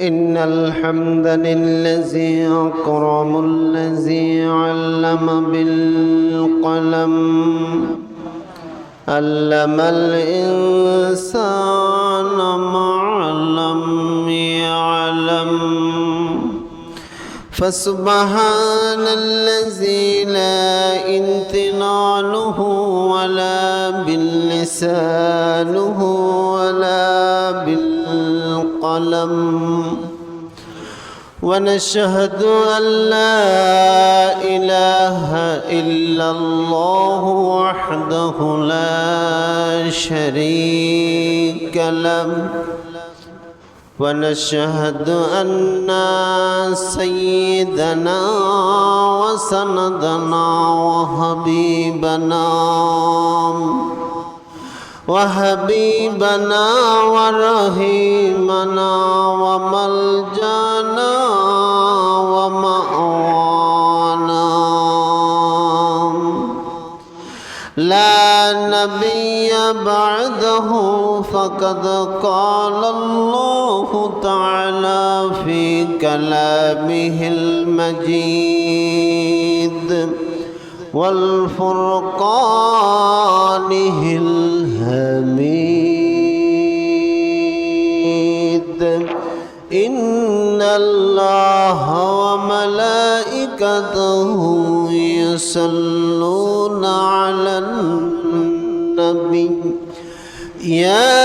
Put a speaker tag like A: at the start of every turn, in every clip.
A: إن الحمد للذي أكرم الذي علم بالقلم علم الإنسان ما لم يعلم فسبحان الذي لا امتنانه ولا باللسانه ولا بالقلم ونشهد أن لا إله إلا الله وحده لا شريك له ونشهد أن سيدنا وسندنا وحبيبنا ورحيمنا وملجانا ومأوانا لا نبي بعده فقد قال الله تعالى في كلامه المجيد والفرقانه الحميد إن الله وملائكته يصلون على النبي يا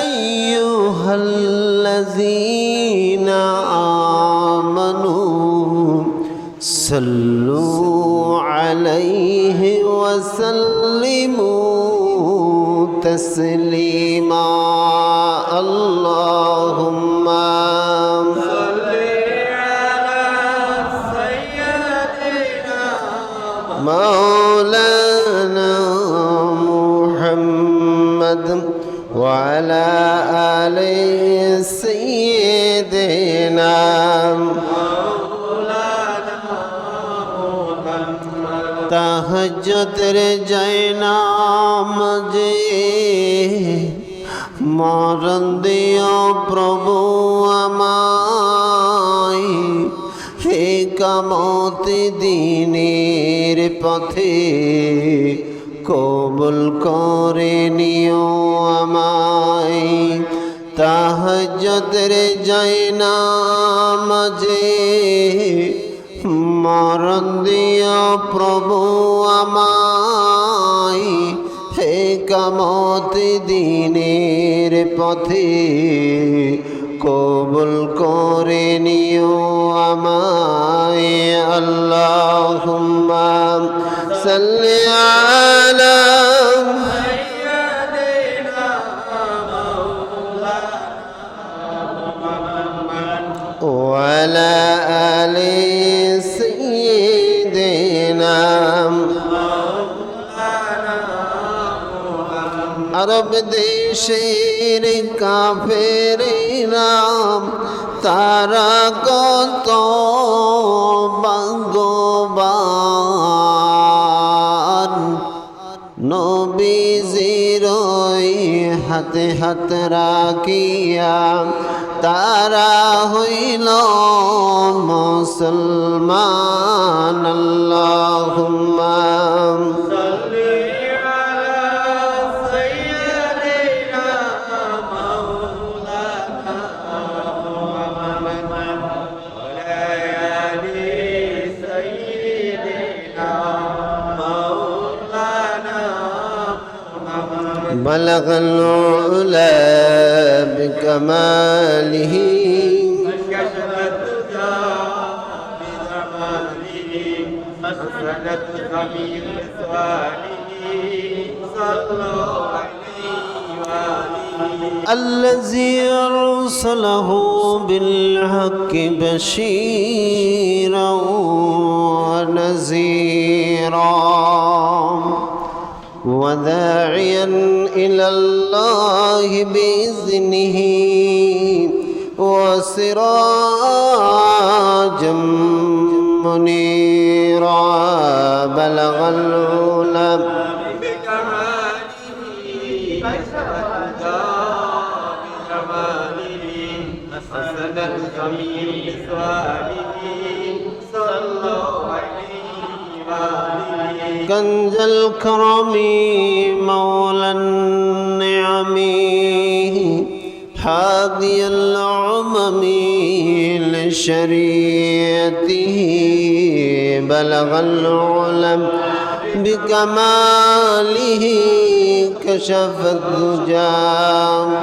A: أيها الذين آمنوا صلوا عليه وسلموا تسليما اللهم صل على سيدنا مولانا محمد وعلى آل سيدنا তাহাজ্জুদের জায়নামাজে মরণ দিও প্রভু আমায় ইকামত দ্বীনের পথে কবুল করে নিও আমায় তাহাজ্জুদের জায়নামাজে মরণ দিও প্রভু আমায় ইকামত দ্বীনের পথে কবুল করে নিও আমায় আল্লাহুম্মা সাল্লি আলা সাইয়্যিদিনা মাওলানা ওয়া আলা আলি আরব দেশের কাফেরেরা তারা কত ভাগ্যবান নবীজির হাতে হাত রাখিয়া তারা হইল মুসলমান আল্লাহুম্মা بلغ العلا بكماله كشف الدجى بجماله أسعدت خميل إسوانه صلوا عليه وآله الذي أرسله بالحق بشيرا ونذيرا وداعيا إلى الله بإذنه وسراجا منيرا بلغ العلا بكماله حسنت جميع نسوانه صلى عليه وآله كنز الكرم مولى النعم حاضي العمم لشريعته بلغ العلم بكماله كشف الدجى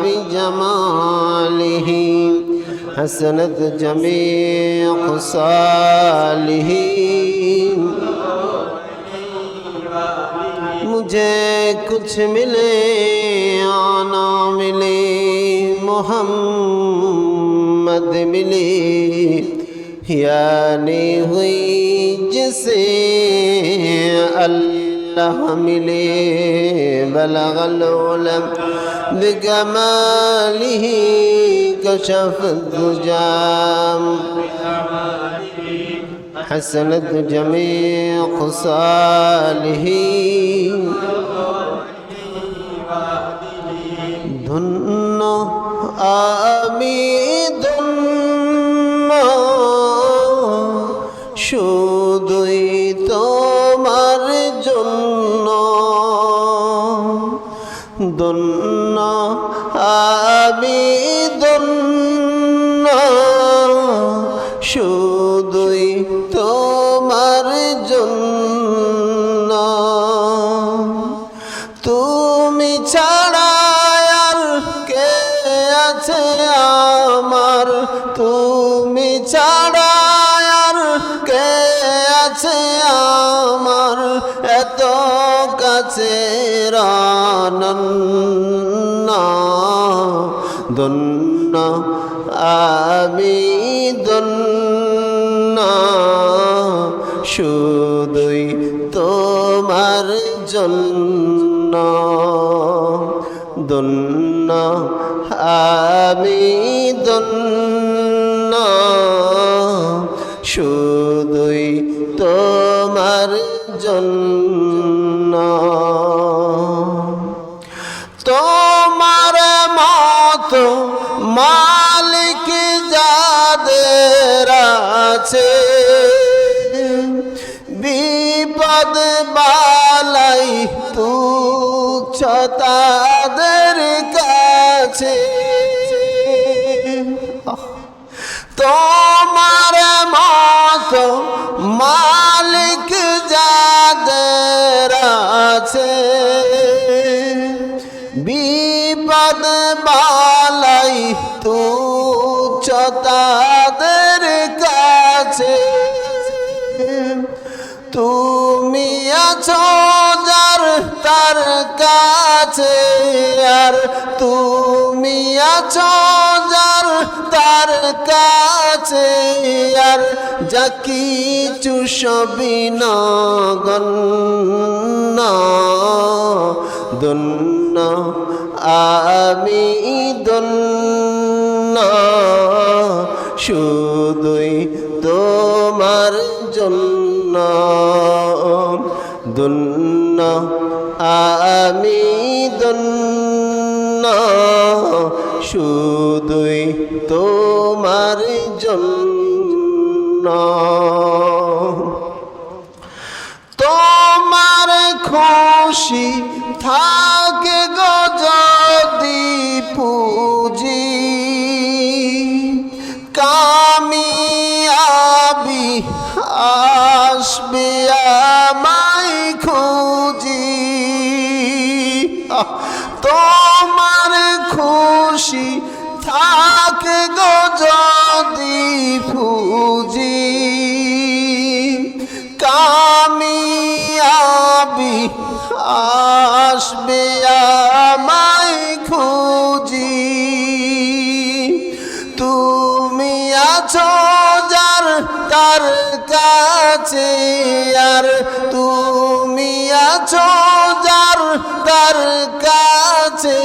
A: بجماله حسنت جميع خصاله मुझे कुछ मिले आना मिले मोहम्मद मिले यानी हुई जिसे अल्लाह मिले बलगल उलम बिकमालिही कशफ दुजा حسنت جميع خصاله ধন্য আমি ধন্য শুধুই তোমার জন্য ধন্য আমি ধন্য শুধুই তোমার জন্য তুমি ছাড়া আর কে আছে আমার তুমি ছাড়া আর কে আছে আমার এত কাছে রানন্না ধন্য আমি ধন্য শুধুই তোমার জন্য ধন্য আমি ধন্য শুধুই তোমার জন্য তোমার মতো মালিক যাদের আছে বিপদ বালাই তুচ্ছ তাদের কাছে তোমার মতো মালিক যাদের আছে বিপদ বালাই তুচ্ছ তাদের কাছে তুমি আছো যার তার কাছে আর তুমি আছো যার তার কাছে আর যা কিছু সবই নগণ্য ধন্য আমি ধন্য শুধুই তোমার জন্য ধন্য আমি ধন্য শুধুই তোমার জন্য তোমার খুশি থাকে গো যদি পুজি কামিয়াবি আসবে আমায় খুঁজি তোমার খুশি থাকে গো যদি পুজি কামিয়াবি আসবে আমায় খুঁজি তুমি আছো যার তার কাছে আর তুমি আছো যার তার কাছে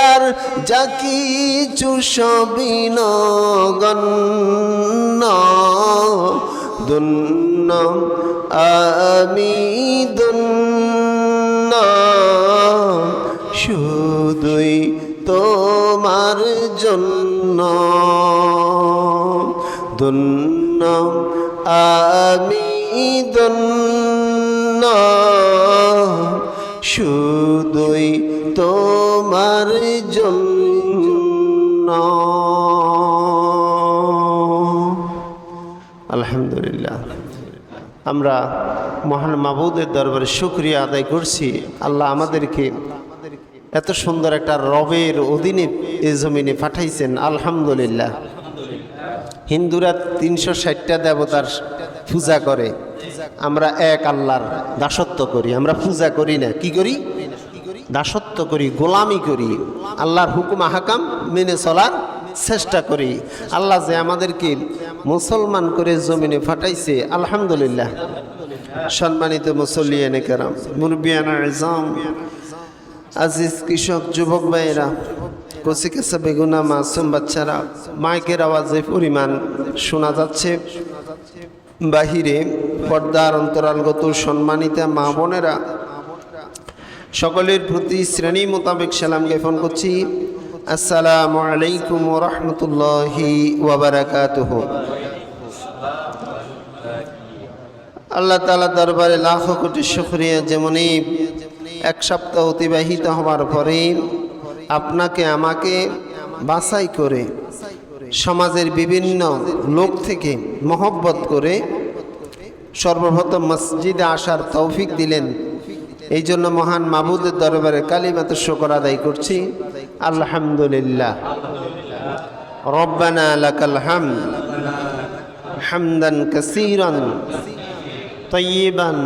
A: আর যা কিছু সবই নগণ্য ধন্য আমি ধন্য শুধুই তোমার জন্য ধন্য আমি ধন্য শুধুই তোমার জন্য। আলহামদুলিল্লাহ, আমরা মহান মাবুদের দরবারে শুকরিয়া আদায় করছি। আল্লাহ আমাদেরকে এত সুন্দর একটা রবের অধীনে এই জমিনে পাঠাইছেন। আলহামদুলিল্লাহ। হিন্দুরা 360টা দেবতার পূজা করে, আমরা এক আল্লাহর দাসত্ব করি। আমরা পূজা করি না, কি করি? দাসত্ব করি, গোলামি করি, আল্লাহর হুকুম আহকাম মেনে চলার চেষ্টা করি। আল্লাহ যে আমাদেরকে মুসলমান করে জমিনে পাঠাইছে, আলহামদুলিল্লাহ। সম্মানিত মুসল্লিয়ানে কেরাম, মুরব্বিয়ানা ইজাম, আজিজ কৃষক যুবক ভাইয়েরা, কচিকাচা বেগুনা মাসুম বাচ্চারা, মাইকের আওয়াজে পরিমাণ শোনা যাচ্ছে বাহিরে, পর্দার অন্তরালগত সম্মানিতা মা বোনেরা, সকলের প্রতি শ্রেণী মোতাবেক সালাম জ্ঞাপন করছি। আসসালামু আলাইকুম ওয়া রাহমাতুল্লাহি ওয়া বারাকাতুহু। আল্লাহ তাআলা দরবারে লাখো কোটি শুকরিয়া, যেমনই এক সপ্তাহ অতিবাহিত হওয়ার পরে আপনাকে আমাকে বাছাই করে সমাজের বিভিন্ন লোক থেকে মহব্বত করে সর্বপ্রথম মসজিদে আসার তৌফিক দিলেন। এই জন্য মহান মাবুদের দরবারে কালিমাতুশ শুকর আদায় করছি। আলহামদুলিল্লাহ। রব্বানা লাকাল হামদ হামদান কাসীরান তাইয়িবান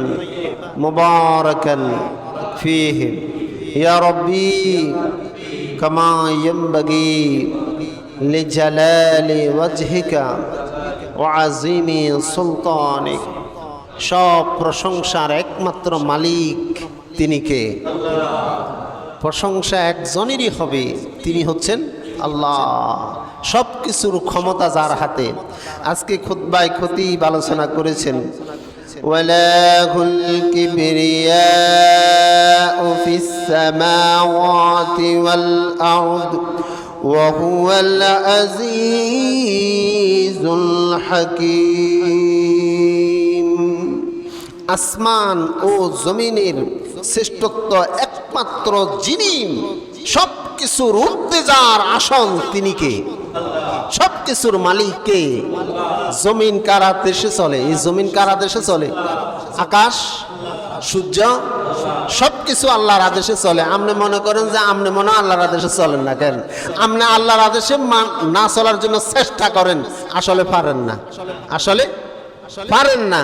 A: মুবারাকান ফীহি ইয়া রব্বি কামা ইয়ানবাগি লিজালালি ওয়াজহিকা ওয়া আযীমি সুলতানিক। সব প্রশংসার একমাত্র মালিক তিনি কে? প্রশংসা একজনেরই হবে, তিনি হচ্ছেন আল্লাহ। সব কিছুর ক্ষমতা যার হাতে। আজকে খুতবায় খতিব আলোচনা করেছেন, ওয়ালাহুল কিবরিয়াউ ফিস সামাওয়াতি ওয়াল আরদ ওয়া হুয়াল আজিজুল হাকীম। আসমান ও জমিনের শ্রেষ্ঠত্ব একমাত্র যিনি, সব কিছুর ঊর্ধ্বে যার আসন তিনি কে? সব কিছুর মালিক কে? জমিন কার আদেশে চলে? এই জমিন কার আদেশে চলে? আকাশ, সূর্য, সব কিছু আল্লাহর আদেশে চলে। আপনি মনে করেন যে আপনি মনে আল্লাহর আদেশে চলেন না, কেন? আপনি আল্লাহর আদেশে না চলার জন্য চেষ্টা করেন, আসলে পারেন না। আসলে পারেন না,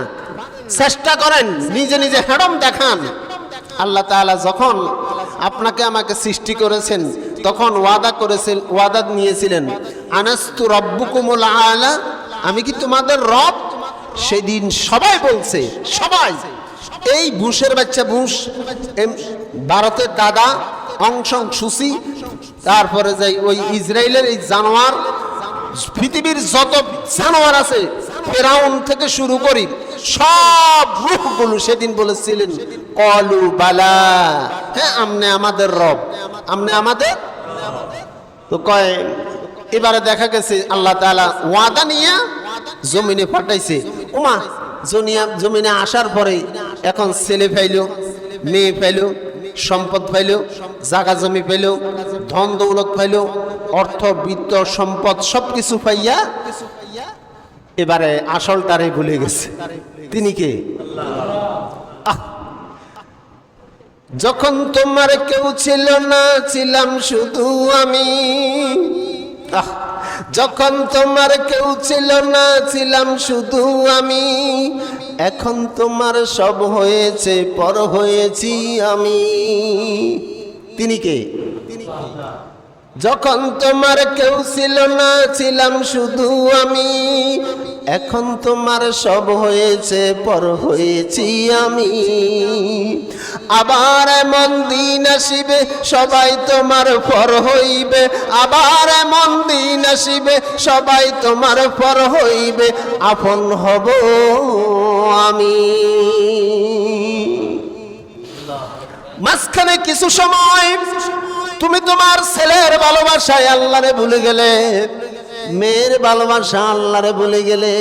A: চেষ্টা করেন, নিজে নিজে হেডম দেখান। আল্লাহ তাআলা যখন আপনাকে আমাকে সৃষ্টি করেছেন তখন ওয়াদা করেছেন, ওয়াদা নিয়েছিলেন, আনাস্তু রব্বুকুমুল আলা, আমি কি তোমাদের রব? সেদিন সবাই বলছে, সবাই। এই বুশের বাচ্চা বুশ, ভারতের দাদা অংশং সুসি, তারপরে যাই ওই ইসরায়েলের এই জানোয়ার, পৃথিবীর যত জানোয়ার আছে ফেরাউন থেকে শুরু করি সব রূহগুলো সেদিন বলেছিলেন কলু বালা, হ্যাঁ আমনে আমাদের রব, আমনে আমাদের। তো কয় এবারে দেখা গেছে আল্লাহ তাআলা ওয়াদা নিয়ে জমিনে পাঠাইছে। ওমা, জমিনে আসার পরে এখন ছেলে পাইল, মেয়ে পাইল, সম্পদ পাইল, জাগা জমি পাইল, ধন দৌলত পাইল, অর্থ বিত্ত সম্পদ সবকিছু পাইয়া এবারে আসলটারে ভুলে গেছে। তিনি কে? যখন তোমার কেউ ছিল না, ছিলাম শুধু আমি। যখন তোমার কেউ ছিল না, ছিলাম শুধু আমি। এখন তোমার সব হয়েছে, পর হয়েছি আমি। তিনি কে? যখন তোমার কেউ ছিল না, ছিলাম শুধু আমি। এখন তোমার সব হয়েছে, পর হয়েছি আমি। আবার এমন দিন আসিবে, সবাই তোমার পর হইবে। আবার এমন দিন আসিবে, সবাই তোমার পর হইবে। আপন হব আমি। মাঝখানে কিছু সময় তুমি তোমার ছেলের ভালোবাসায় আল্লাহরে ভুলে গেলে, মেয়ের ভালোবাসা আল্লাহরে ভুলে গেলে,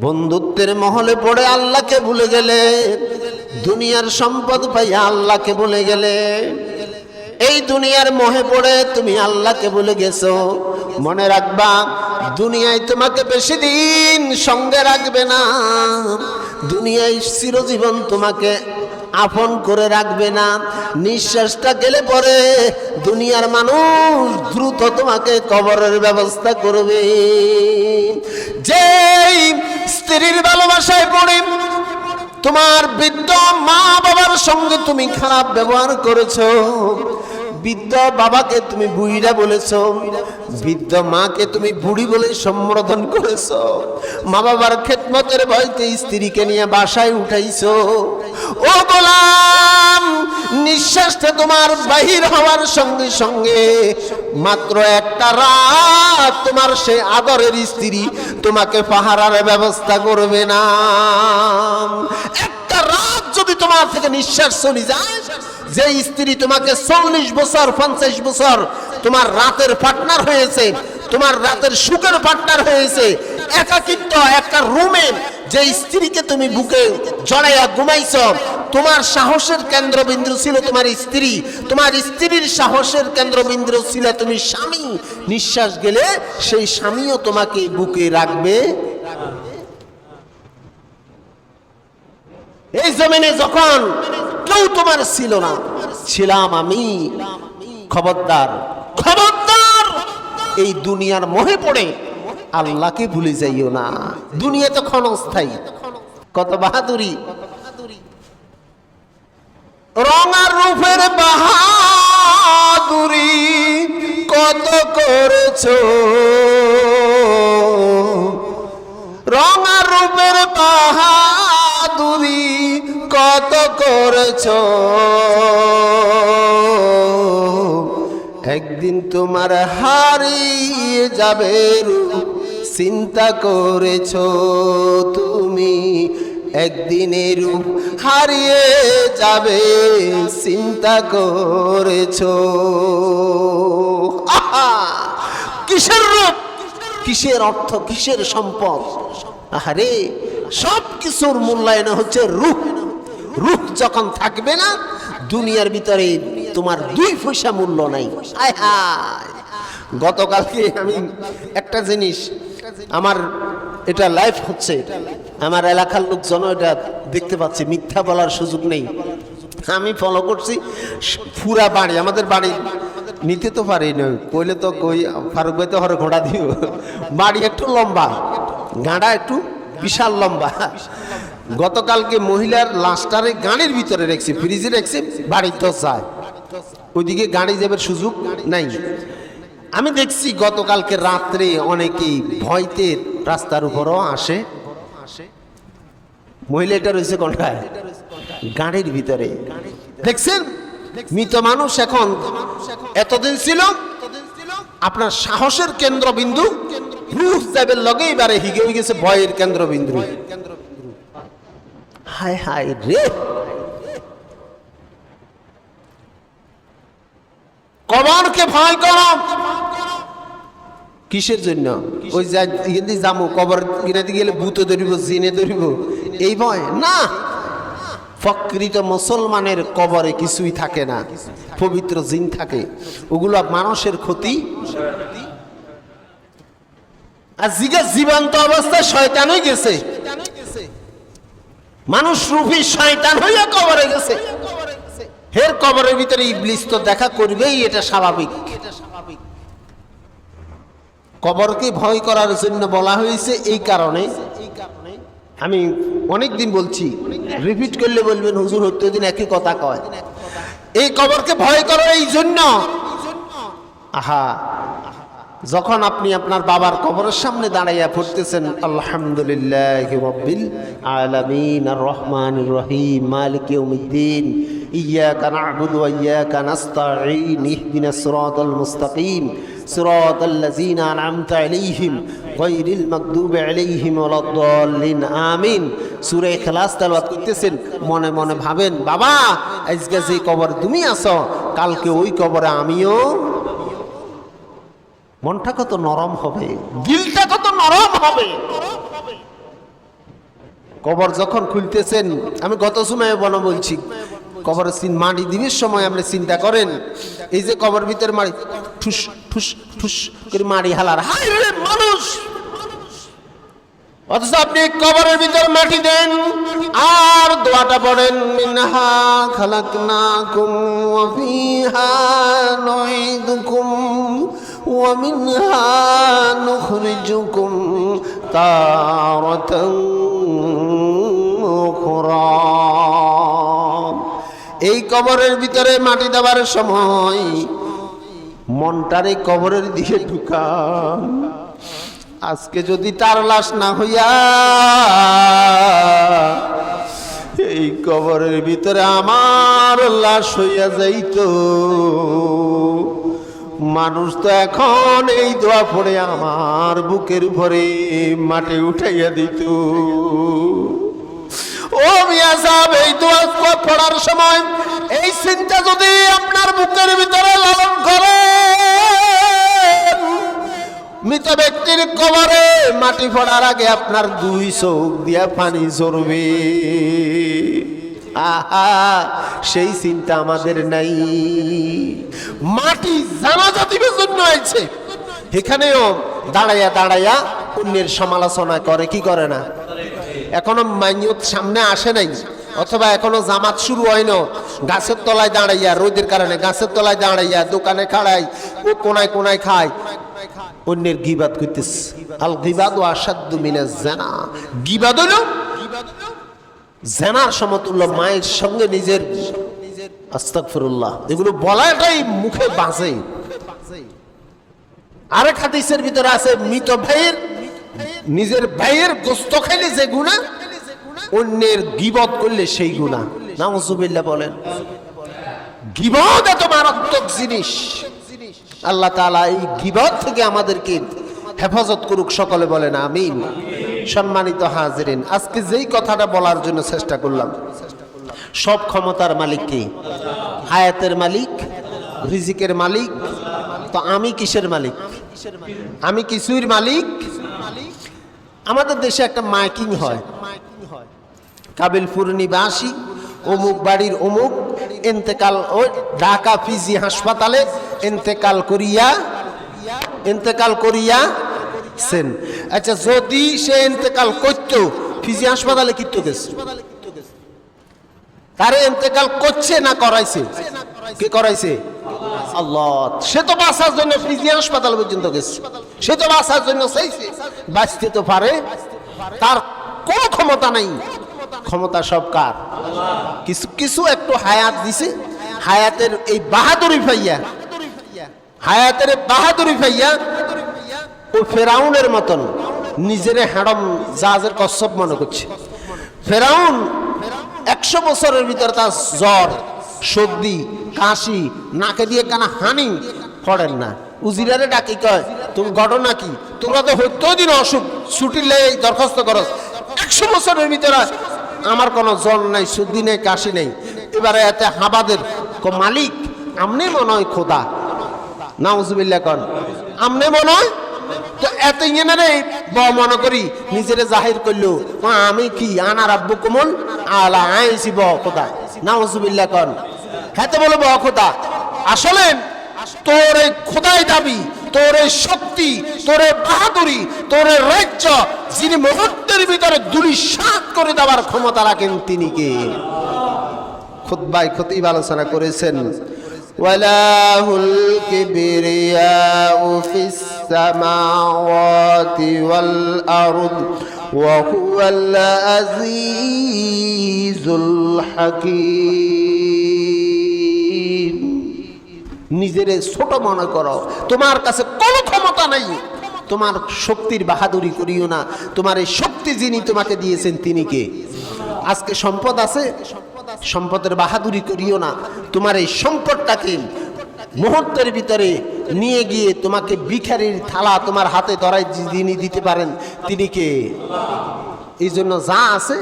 A: বন্ধুত্বের মহলে পড়ে আল্লাহকে ভুলে গেলে, দুনিয়ার সম্পদ পাইয়া আল্লাহকে ভুলে গেলে, এই দুনিয়ার মোহে পড়ে তুমি আল্লাহকে ভুলে গেছো। মনে রাখবা, দুনিয়ায় তোমাকে বেশি দিন সঙ্গে রাখবে না, দুনিয়ায় চিরজীবন তোমাকে আপন করে রাখবে না। নিঃশ্বাসটা গেলে পরে দুনিয়ার মানুষ দ্রুত তোমাকে কবরের ব্যবস্থা করবে। যেই স্ত্রীর ভালোবাসায় পড়ে তোমার বৃদ্ধ মা বাবার সঙ্গে তুমি খারাপ ব্যবহার করেছো, বৃদ্ধ বাবাকে তুমি বুড়িরা বলেছো, বৃদ্ধ মাকে তুমি বুড়ি বলে সম্বোধন করেছো, মা বাবার খেদমতের ভয়তে স্ত্রীকে নিয়ে বাসায় উঠাইছো। ও গোলাম, নিঃশ্বাসটা তোমার বাহির হওয়ার সঙ্গে সঙ্গে মাত্র একটা রাত তোমার সে আদরের স্ত্রী তোমাকে পাহারার ব্যবস্থা করবে না। একটা রাত যদি তোমার থেকে নিঃশ্বাস চলে যায়, যে স্ত্রী তোমাকে 40 বছর 50 বছর তোমার রাতের পার্টনার হয়েছে, তোমার রাতের সুখের পার্টনার হয়েছে, একাকিত্ব একটা রুমে যে স্ত্রীকে তুমি বুকে জড়াইয়া ঘুমাইছো, তোমার সাহসের কেন্দ্রবিন্দু ছিল তোমার স্ত্রী, তোমার স্ত্রীর সাহসের কেন্দ্রবিন্দু ছিল তুমি স্বামী। নিঃশ্বাস গেলে সেই স্বামীও তোমাকে বুকে রাখবে। এই জমিনে যখন কেউ তোমার ছিল না, ছিলাম আমি। খবরদার, খবরদার, এই দুনিয়ার মোহে পড়ে আল্লাহকে ভুলে যাইও না। দুনিয়া তো ক্ষণস্থায়ী। কত বাহাদুরি, রঙার রূপের বাহাদুরি কত করেছো, রঙার রূপের বাহাদুরি কত করেছো, একদিন তোমার হারিয়ে যাবে রূপ চিন্তা করেছো তুমি, একদিনের রূপ হারিয়ে যাবে চিন্তা করেছো। আহা, কিসের রূপ, কিসের অর্থ, কিসের সম্পদ? আরে সব কিছুর মূল্যায়ন হচ্ছে রূপ। রূপ যখন থাকবে না, দুনিয়ার ভিতরে তোমার 2 পয়সা মূল্য নাই। হায় হায়, গতকালকে আমি একটা জিনিস, আমার এটা লাইভ হচ্ছে, আমার এলাকার লোকজন এটা দেখতে পাচ্ছি, মিথ্যা বলার সুযোগ নেই। আমি ফলো করছি, পুরা বাড়ি, আমাদের বাড়ি নিতে তো পারি না, কইলে তো কই ফারুক ভাই তো হরে ঘোড়া দিও। বাড়ি একটু লম্বা, গাঁড়া একটু বিশাল লম্বা। গতকালকে মহিলার লাশটারে গাড়ির ভিতরে রেখেছে, ফ্রিজে রেখেছে, বাড়ির তো যায়, ওইদিকে গাড়ি যাবার সুযোগ নাই। আমি দেখছি গতকালকে রাত্রে অনেকেই ভয়তে রাস্তার উপরও আসে। মহিলাটা রয়েছে কোনটায়? গাড়ির ভিতরে। দেখছেন, মৃত মানুষ এখন এতদিন ছিল আপনার সাহসের কেন্দ্রবিন্দু, রুহ যাবের লগে এবারে হিগে হয়ে গেছে ভয়ের কেন্দ্রবিন্দু। হায় হায় রে, কবরকে ভয় করো। কিসের জন্য? ওই জামু কবর গিরাতে গেলে ভূতে ধরিব, জিনে ধরিব, এই ভয় না। প্রকৃত মুসলমানের কবরে কিছুই থাকে না, পবিত্র জিন থাকে, ওগুলো মানুষের ক্ষতি। আর জীবন্ত অবস্থায় শয়তান হয়ে গেছে, মানুষ রূপী শয়তান হইয়া কবরে গেছে। হের কবরের ভিতরে ইবলিস তো দেখা করবেই, এটা স্বাভাবিক। কবরকে ভয় করার জন্য বলা হয়েছে এই কারণে। আমি অনেকদিন বলছি, রিপিট করলে বলবেন হুজুর প্রত্যেকদিন একই কথা কয়। এই কবরকে ভয় করো এই জন্য, আহা, যখন আপনি আপনার বাবার কবরের সামনে দাঁড়াইয়া পড়তেছেন আলহামদুলিল্লাহি রাব্বিল আলামিন আর রহমানির রহিম মালিক ইয়াউমিদ্দিন ইয়্যাকা না'বুদু ওয়া ইয়্যাকা নাস্তাঈন ইহদিনাস সিরাতাল মুস্তাকিম সিরাতাল্লাযীনা আন'আমতা আলাইহিম গায়রিল মাগদুবি আলাইহিম ওয়ালাদ-দাল্লিন আমিন। সূরা ইখলাস তেলাওয়াত করতেছেন, মনে মনে ভাবেন, বাবা আজকে যে কবর তুমি আছো, কালকে ওই কবরে আমিও। মনটা কত নরম হবে, দিলটা কত নরম হবে। কবর যখন খুলতেছেন, আমি গত সময় বলছি, কবর মাটি দিবির সময় আপনি চিন্তা করেন, এই যে কবর ভিতরে মাটি ঠুস ঠুস ঠুস করে মাটি হালার, হায় রে মানুষ। অথচ আপনি কবরের ভিতর মাটি দেন আর দোয়াটা পড়েন, মিনহা খালাকনাকুম ওয়া ফিহা নুঈদুকুম ওয়া মিনহা নুখরিজুকুম তারাতান উখরা। এই কবরের ভিতরে মাটি দেওয়ার সময় মনটারে কবরের দিকে ঢুকান। আজকে যদি তার লাশ না হইয়া এই কবরের ভিতরে আমার লাশ হইয়া যাইতো, মানুষ তো এখন এই দোয়া পড়ে আমার বুকের উপরে মাটি উঠাইয়া দিত। ও মিয়া সাহেব, এই দোয়া পড়ার সময় এই চিন্তা যদি আপনার বুকের ভিতরে লালন করে, মৃত ব্যক্তির কবরে মাটি পড়ার আগে আপনার দুই চোখ দিয়া পানি ঝরবে। আহা, সেই চিন্তা আমাদের নাই। মাটি জানাজা দিবের জন্য আছে, এখানেও দাঁড়াইয়া দাঁড়াইয়া অন্যের সমালোচনা করে, কি করে না? এখনো মাইয়ত সামনে আসে নাই, অথবা এখনো জামাত শুরু হয় না, গাছের তলায় দাঁড়াইয়া, রোদের কারণে গাছের তলায় দাঁড়াইয়া, দোকানে খাড়াই, ও কোনায় কোনায় খায়, অন্যের গীবাত করতেছে। আল গীবাতু আশাদ্দু মিনাজ জিনা। গীবাত হলো জিনার সমতুল্য, মায়ের সঙ্গে নিজের আস্তাগফিরুল্লাহ, এগুলো বলাটাই মুখে বাজে। আরেক হাদিসের ভিতরে আছে, মৃত ভাইয়ের, নিজের ভাইয়ের গোশত খাইলে যে গুনাহ, অন্যের গীবত করলে সেই গুনাহ। নাউজুবিল্লাহ বলেন। গীবত এত মারাত্মক জিনিস। আল্লাহ তাআলা এই গীবত থেকে আমাদেরকে হেফাজত করুক, সকলে বলেন আমিন। সম্মানিত হাজিরিন, আজকে যেই কথাটা বলার জন্য চেষ্টা করলাম, সব ক্ষমতার মালিক কে? হায়াতের মালিক, রিজিকের মালিক। তো আমি কিসের মালিক? আমি কিছুর মালিক। আমাদের দেশে একটা মাইকিং হয়, কাবিলপুর নিবাসী অমুক বাড়ির অমুক ইন্তেকাল, ও ঢাকা ফিজি হাসপাতালে ইন্তেকাল করিয়াছেন। আচ্ছা, যদি সে ইন্তেকাল করতো, ফিজি হাসপাতালে কিত্ত গেছে, তারে ইন্তেকাল করছে না করাইছে? কে করাইছে? আল্লাহ। সে তো বাঁচার জন্য ফিজি হাসপাতাল পর্যন্ত গেছে, সে তো বাঁচার জন্য চাইছে, বাঁচতে তো পারে, তার কোনো ক্ষমতা নাই। ক্ষমতা সব কার? কিছু কিছু একটু হায়াত দিছে, হায়াতের এই বাহাদুরি পাইয়া, হায়াতের বাহাদুরি পাইয়া ও ফেরাউনের মতন নিজের হাড়ম জাহাজের কচ্ছপ মনে করছে। ফেরাউন 100 বছরের ভিতরে তার জ্বর, সর্দি, কাশি, নাকে দিয়ে কানা হানি পড়েন না। উজিরারে ডাকি কয়, তুমি ঘটনা কি? তোমরা তো হইতো দিন অসুখ, ছুটি লেই দরখাস্ত করো। 100 বছরের ভিতরে আমার কোনো জ্বর নাই, সর্দি নেই, কাশি নেই। এবারে এতে হাবাদের মালিক আমনে মনে হয় খোদা। নাউজুবিল্লাহ কন, আমনে মনে হয় তো এত ইঞ্জিনিয়ারে মনে করি নিজের জাহির করলো, আমি কি আনা রাব্বু কুমুল আলা, আইসি ব খোদা। নাউজুবিল্লাহ কন, হেতে বলে ব খোদা। আসলে তোর এই খোদাই দাবি, তোর এই শক্তি, তোর এই বাহাদুরি, তোর এই রাজ্য, যিনি মুহূর্তের ভিতরে দুলিশাত করে দেওয়ার ক্ষমতা রাখেন, তিনি কে? খুতবায় খতিব আলোচনা করেছেন, ওয়ালাহুল কিবরিয়াউ ফিস সামাওয়াতি ওয়াল আরদ ওয়া হুয়াল আজিজুল হাকীম। নিজের ছোট মনে করো, তোমার কাছে কোনো ক্ষমতা নাই, তোমার শক্তির বাহাদুরি করিও না। তোমার এই শক্তি যিনি তোমাকে দিয়েছেন, তিনি কে? আজকে সম্পদ আছে, সম্পদের বাহাদুরি করিও না। তোমার এই সম্পদটাকে মুহূর্তের ভিতরে নিয়ে গিয়ে তোমাকে ভিখারির থালা তোমার হাতে ধরাই যিনি দিতে পারেন, তিনি কে? এই জন্য যা আছে,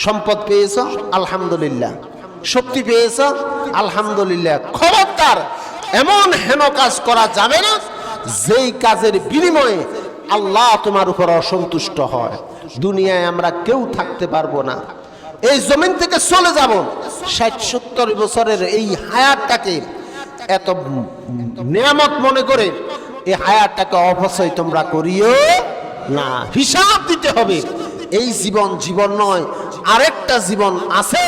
A: সম্পদ পেয়েছ আলহামদুলিল্লাহ, শক্তি পেয়েছ আলহামদুলিল্লাহ। খবরদার এমন হেন কাজ করা যাবে না যেই কাজের বিনিময়ে আল্লাহ তোমার উপর অসন্তুষ্ট হয়। দুনিয়ায় আমরা কেউ থাকতে পারবো না, এই জমিন থেকে চলে যাব। 60-70 বছরের এই হায়াতটাকে এত নিয়ামত মনে করে এই হায়াতটাকে অপচয় তোমরা করিও না। হিসাব দিতে হবে। এই জীবন জীবন নয়, আরেকটা জীবন আছে।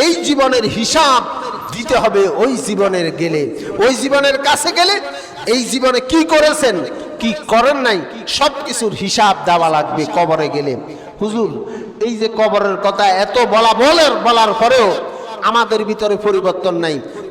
A: এই জীবনের হিসাব দিতে হবে ওই জীবনের গেলে, ওই জীবনের কাছে গেলে। এই জীবনে কি করেছেন কি করেন নাই সব কিছুর হিসাব দেওয়া লাগবে কবরে গেলে। হুজুর, এই যে কবরের কথা এত বলার পরেও আমাদের ভিতরে পরিবর্তন নাই।